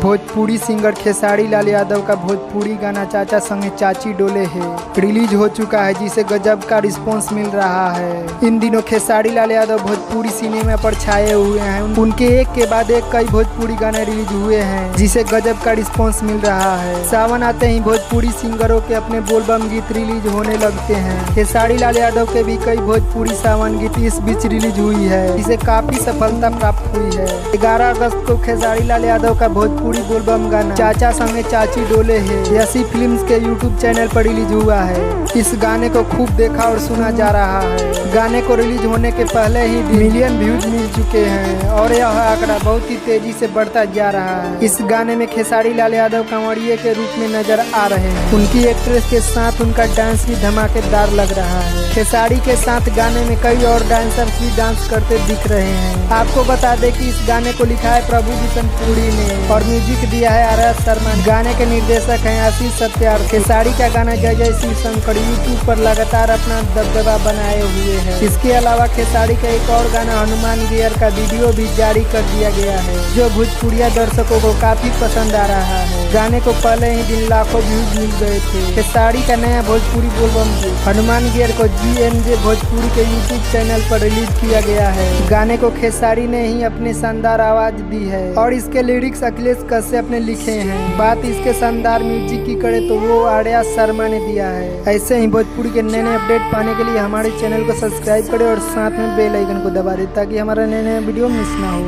Bhojpuri singer Khesari Lal Yadav का भोजपुरी गाना चाचा संगे चाची डोले है रिलीज हो चुका है, जिसे गजब का रिस्पांस मिल रहा है। इन दिनों खेसारी लाल यादव भोजपुरी सिनेमा पर छाए हुए हैं। उनके एक के बाद एक कई भोजपुरी गाने रिलीज हुए हैं, जिसे गजब का रिस्पांस मिल रहा है। सावन आते ही भोजपुरी सिंगरों के अपने बोलबम गीत रिलीज होने लगते हैं। खेसारी लाल यादव के भी कई भोजपुरी सावन गीत इस बीच रिलीज हुई है, जिसे काफी सफलता प्राप्त हुई है। 11 अगस्त को खेसारी लाल यादव का भोजपुरी बोलबम गाना चाचा संगे चाची डोले है यसी फिल्म्स के यूट्यूब चैनल पर रिलीज हुआ है। इस गाने को खूब देखा और सुना जा रहा है। गाने को रिलीज होने के पहले ही मिलियन व्यूज मिल चुके हैं और यह आंकड़ा बहुत ही तेजी से बढ़ता जा रहा है। इस गाने में खेसारी लाल यादव कांवड़िए के रूप में नजर आ रहे हैं। उनकी एक्ट्रेस के साथ उनका डांस भी धमाकेदार लग रहा है। खेसारी के साथ गाने में कई और डांसर्स भी डांस करते दिख रहे हैं। आपको बता दें कि इस गाने को लिखा है प्रभु बिशनपुरी ने और म्यूजिक दिया है आर.एस. शर्मा। गाने के निर्देशक हैं आशीष सत्यार्थी। खेसारी का गाना जय जय शिव शंकर यूट्यूब पर लगातार अपना दबदबा बनाए हुए है। इसके अलावा खेसारी का एक और गाना हनुमान गियर का वीडियो भी जारी कर दिया गया है, जो भोजपुरिया दर्शकों को काफी पसंद आ रहा है। गाने को पहले ही दिन लाखों व्यूज मिल गए थे। खेसारी का नया भोजपुरी बोलबम हनुमान गियर को GNJ भोजपुरी के यूट्यूब चैनल पर रिलीज किया गया है। गाने को खेसारी ने ही अपनी शानदार आवाज दी है और इसके लिरिक्स अखिलेश कश्यप ने लिखे हैं। बात इसके शानदार म्यूजिक की करे तो वो आर.एस. शर्मा ने दिया है। ऐसे ही भोजपुरी के नए नए अपडेट पाने के लिए हमारे चैनल को सब्सक्राइब करें और साथ में बेल आइकन को दबा दें ताकि हमारा नए नए वीडियो मिस ना हो।